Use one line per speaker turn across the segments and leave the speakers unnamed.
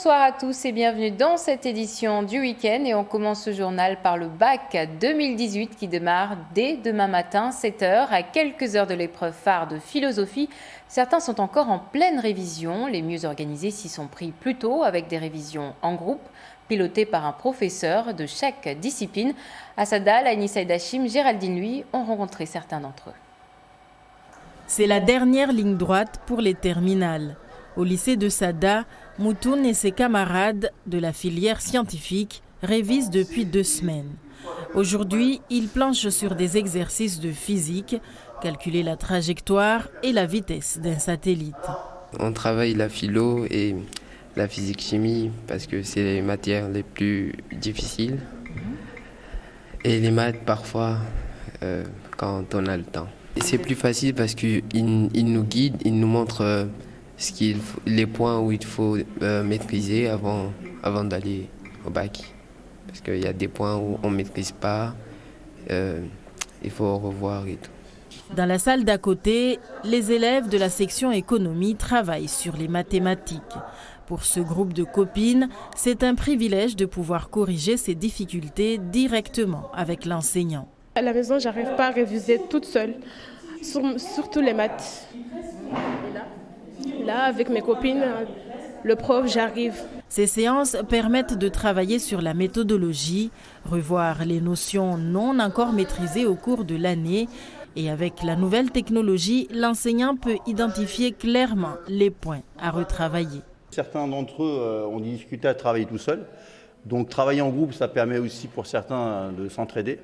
Bonsoir à tous et bienvenue dans cette édition du week-end. Et on commence ce journal par le bac 2018 qui démarre dès demain matin, 7h, à quelques heures de l'épreuve phare de philosophie. Certains sont encore en pleine révision. Les mieux organisés s'y sont pris plus tôt avec des révisions en groupe, pilotées par un professeur de chaque discipline. Assadal, Anissa Edachim, Géraldine Lui ont rencontré certains d'entre eux.
C'est la dernière ligne droite pour les terminales. Au lycée de Sada, Moutoun et ses camarades de la filière scientifique révisent depuis 2 semaines. Aujourd'hui, ils planchent sur des exercices de physique, calculer la trajectoire et la vitesse d'un satellite.
On travaille la philo et la physique-chimie parce que c'est les matières les plus difficiles. Et les maths parfois quand on a le temps. Et c'est plus facile parce qu'ils nous guident, ils nous montrent les points où il faut maîtriser avant d'aller au bac. Parce qu'il y a des points où on ne maîtrise pas, il faut revoir et tout.
Dans la salle d'à côté, les élèves de la section économie travaillent sur les mathématiques. Pour ce groupe de copines, c'est un privilège de pouvoir corriger ces difficultés directement avec l'enseignant.
À la maison, je n'arrive pas à réviser toute seule, surtout les maths. Là, avec mes copines, le prof, j'arrive.
Ces séances permettent de travailler sur la méthodologie, revoir les notions non encore maîtrisées au cours de l'année. Et avec la nouvelle technologie, l'enseignant peut identifier clairement les points à retravailler.
Certains d'entre eux ont des difficultés à travailler tout seuls. Donc travailler en groupe, ça permet aussi pour certains de s'entraider.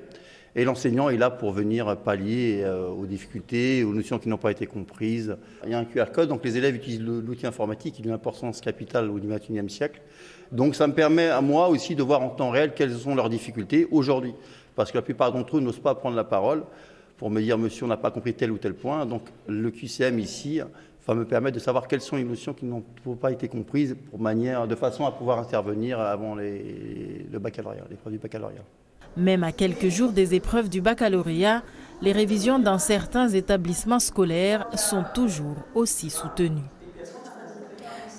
Et l'enseignant est là pour venir pallier aux difficultés, aux notions qui n'ont pas été comprises. Il y a un QR code, donc les élèves utilisent l'outil informatique, il a une importance capitale au XXIe siècle. Donc ça me permet à moi aussi de voir en temps réel quelles sont leurs difficultés aujourd'hui. Parce que la plupart d'entre eux n'osent pas prendre la parole pour me dire « Monsieur, on n'a pas compris tel ou tel point ». Donc le QCM ici va me permettre de savoir quelles sont les notions qui n'ont pas été comprises de façon à pouvoir intervenir avant le baccalauréat, l'épreuve du baccalauréat.
Même à quelques jours des épreuves du baccalauréat, les révisions dans certains établissements scolaires sont toujours aussi soutenues.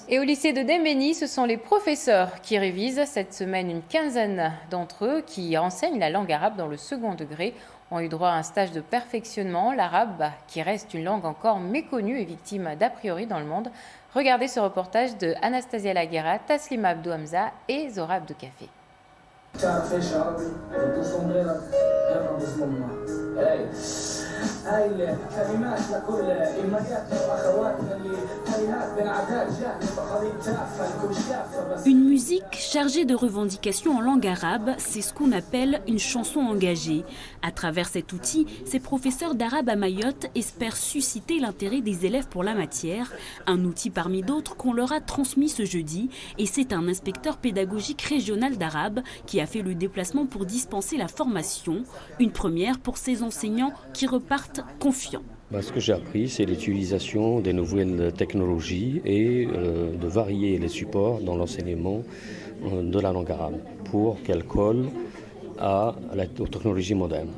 Et au lycée de Dembéni, ce sont les professeurs qui révisent. Cette semaine, une quinzaine d'entre eux qui enseignent la langue arabe dans le second degré ont eu droit à un stage de perfectionnement. L'arabe, qui reste une langue encore méconnue et victime d'a priori dans le monde. Regardez ce reportage de Anastasia Laguera, Taslima Abdou Hamza et Zora Abdou Café.
Une musique chargée de revendications en langue arabe, c'est ce qu'on appelle une chanson engagée. À travers cet outil, ces professeurs d'arabe à Mayotte espèrent susciter l'intérêt des élèves pour la matière, un outil parmi d'autres qu'on leur a transmis ce jeudi. Et c'est un inspecteur pédagogique régional d'arabe qui a fait le déplacement pour dispenser la formation, une première pour ces enseignants qui repartent confiants.
Ce que j'ai appris, c'est l'utilisation des nouvelles technologies et de varier les supports dans l'enseignement de la langue arabe pour qu'elle colle aux technologies modernes.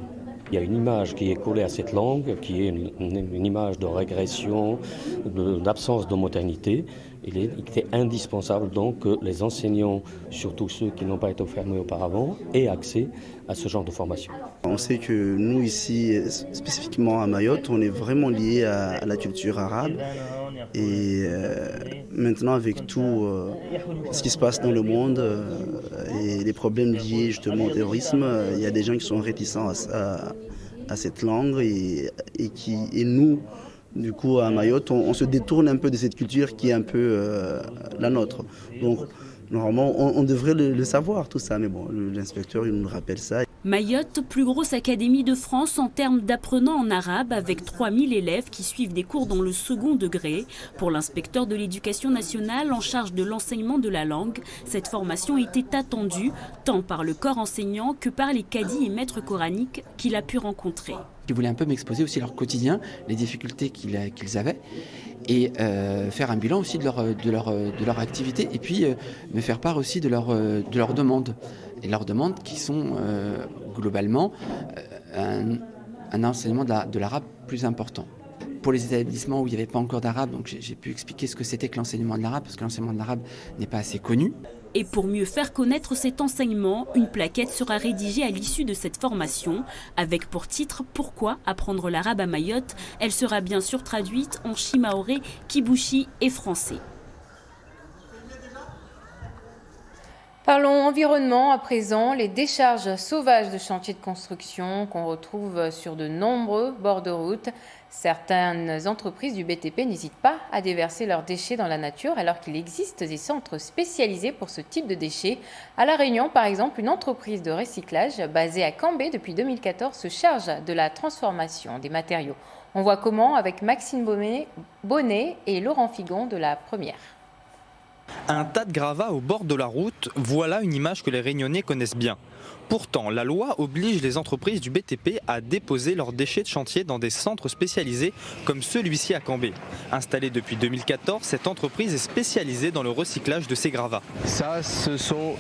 Il y a une image qui est collée à cette langue, qui est une image de régression, d'absence d'homogénéité. Il était indispensable donc que les enseignants, surtout ceux qui n'ont pas été formés auparavant, aient accès à ce genre de formation.
On sait que nous ici, spécifiquement à Mayotte, on est vraiment lié à la culture arabe. Et maintenant avec tout ce qui se passe dans le monde et les problèmes liés justement au terrorisme, il y a des gens qui sont réticents à cette langue et nous, du coup à Mayotte, on se détourne un peu de cette culture qui est un peu la nôtre. Donc normalement on devrait le savoir tout ça, mais bon, l'inspecteur il nous rappelle ça.
Mayotte, plus grosse académie de France en termes d'apprenants en arabe, avec 3000 élèves qui suivent des cours dans le second degré. Pour l'inspecteur de l'éducation nationale en charge de l'enseignement de la langue, cette formation était attendue tant par le corps enseignant que par les cadis et maîtres coraniques qu'il a pu rencontrer.
Ils voulaient un peu m'exposer aussi leur quotidien, les difficultés qu'ils avaient, et faire un bilan aussi de leur activité, et puis me faire part aussi de leurs demandes. Et leurs demandes qui sont globalement un enseignement de l'arabe plus important. pour les établissements où il n'y avait pas encore d'arabe, donc j'ai pu expliquer ce que c'était que l'enseignement de l'arabe, parce que l'enseignement de l'arabe n'est pas assez connu.
Et pour mieux faire connaître cet enseignement, une plaquette sera rédigée à l'issue de cette formation, avec pour titre « Pourquoi apprendre l'arabe à Mayotte ?» Elle sera bien sûr traduite en shimaoré, kibushi et français.
Parlons environnement à présent. Les décharges sauvages de chantiers de construction qu'on retrouve sur de nombreux bords de route. Certaines entreprises du BTP n'hésitent pas à déverser leurs déchets dans la nature alors qu'il existe des centres spécialisés pour ce type de déchets. À La Réunion, par exemple, une entreprise de recyclage basée à Cambé depuis 2014 se charge de la transformation des matériaux. On voit comment avec Maxime Bonnet et Laurent Figon de La Première.
Un tas de gravats au bord de la route, voilà une image que les Réunionnais connaissent bien. Pourtant, la loi oblige les entreprises du BTP à déposer leurs déchets de chantier dans des centres spécialisés comme celui-ci à Cambé. Installée depuis 2014, cette entreprise est spécialisée dans le recyclage de ces gravats.
Ça, ce sont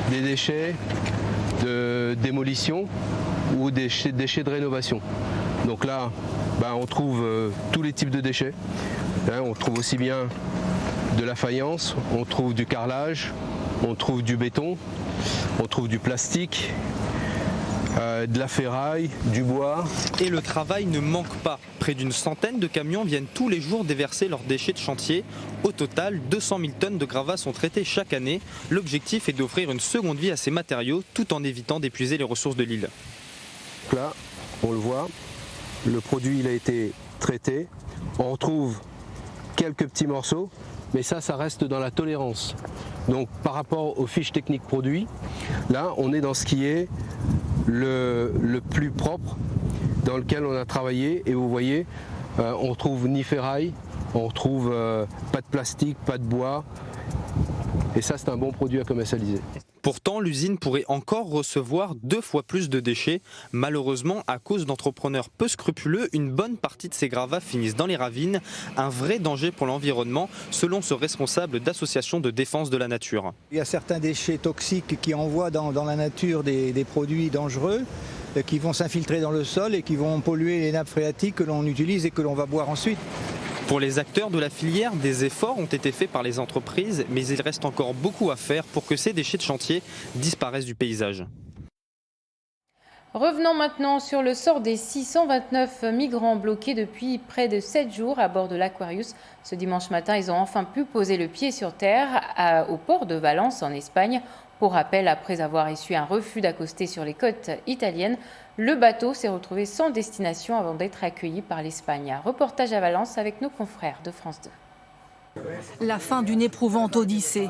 des déchets de démolition ou des déchets de rénovation. Donc là, on trouve tous les types de déchets. On trouve aussi bien de la faïence, on trouve du carrelage, on trouve du béton, on trouve du plastique, de la ferraille, du bois.
Et le travail ne manque pas. Près d'une centaine de camions viennent tous les jours déverser leurs déchets de chantier. Au total, 200 000 tonnes de gravats sont traitées chaque année. L'objectif est d'offrir une seconde vie à ces matériaux tout en évitant d'épuiser les ressources de l'île.
Là, on le voit, le produit il a été traité. On retrouve quelques petits morceaux. Mais ça reste dans la tolérance. Donc par rapport aux fiches techniques produits, là on est dans ce qui est le plus propre, dans lequel on a travaillé. Et vous voyez, on retrouve ni ferraille, on retrouve pas de plastique, pas de bois. Et ça c'est un bon produit à commercialiser.
Pourtant, l'usine pourrait encore recevoir 2 fois plus de déchets. Malheureusement, à cause d'entrepreneurs peu scrupuleux, une bonne partie de ces gravats finissent dans les ravines. Un vrai danger pour l'environnement, selon ce responsable d'association de défense de la nature.
Il y a certains déchets toxiques qui envoient dans la nature des produits dangereux qui vont s'infiltrer dans le sol et qui vont polluer les nappes phréatiques que l'on utilise et que l'on va boire ensuite.
Pour les acteurs de la filière, des efforts ont été faits par les entreprises, mais il reste encore beaucoup à faire pour que ces déchets de chantier disparaissent du paysage.
Revenons maintenant sur le sort des 629 migrants bloqués depuis près de 7 jours à bord de l'Aquarius. Ce dimanche matin, ils ont enfin pu poser le pied sur terre au port de Valence en Espagne. Pour rappel, après avoir essuyé un refus d'accoster sur les côtes italiennes, le bateau s'est retrouvé sans destination avant d'être accueilli par l'Espagne. Reportage à Valence avec nos confrères de France 2.
La fin d'une éprouvante odyssée.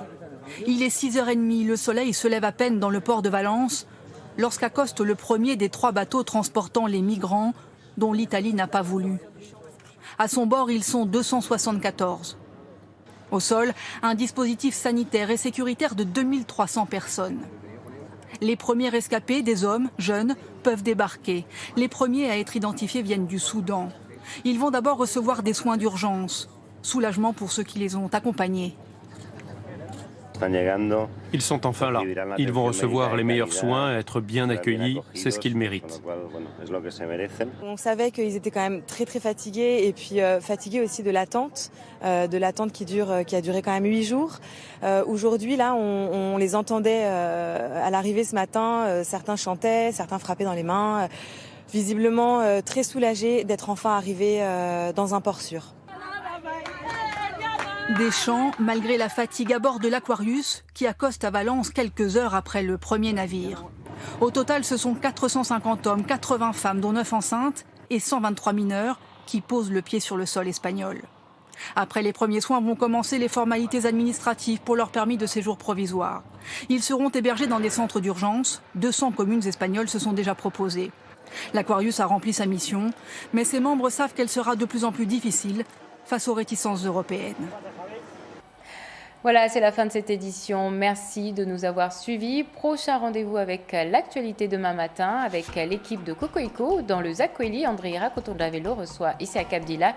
Il est 6h30, le soleil se lève à peine dans le port de Valence lorsqu'accoste le premier des 3 bateaux transportant les migrants dont l'Italie n'a pas voulu. À son bord, ils sont 274. Au sol, un dispositif sanitaire et sécuritaire de 2300 personnes. Les premiers rescapés, des hommes, jeunes, peuvent débarquer. Les premiers à être identifiés viennent du Soudan. Ils vont d'abord recevoir des soins d'urgence. Soulagement pour ceux qui les ont accompagnés.
Ils sont enfin là. Ils vont recevoir les meilleurs soins, être bien accueillis, c'est ce qu'ils méritent.
On savait qu'ils étaient quand même très fatigués et puis fatigués aussi de l'attente qui a duré quand même 8 jours. Aujourd'hui, là, on les entendait à l'arrivée ce matin. Certains chantaient, certains frappaient dans les mains. Visiblement très soulagés d'être enfin arrivés dans un port sûr.
Des chants, malgré la fatigue à bord de l'Aquarius, qui accoste à Valence quelques heures après le premier navire. Au total, ce sont 450 hommes, 80 femmes, dont 9 enceintes, et 123 mineurs qui posent le pied sur le sol espagnol. Après les premiers soins vont commencer les formalités administratives pour leur permis de séjour provisoire. Ils seront hébergés dans des centres d'urgence. 200 communes espagnoles se sont déjà proposées. L'Aquarius a rempli sa mission, mais ses membres savent qu'elle sera de plus en plus difficile face aux réticences européennes.
Voilà, c'est la fin de cette édition. Merci de nous avoir suivis. Prochain rendez-vous avec l'actualité demain matin avec l'équipe de Cocoico. Dans le Zakweli, André Rakotondavello reçoit Issa Abdillah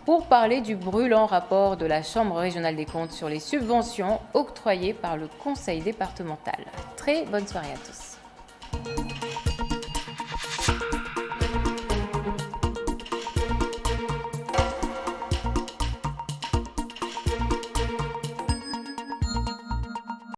pour parler du brûlant rapport de la Chambre régionale des comptes sur les subventions octroyées par le Conseil départemental. Très bonne soirée à tous.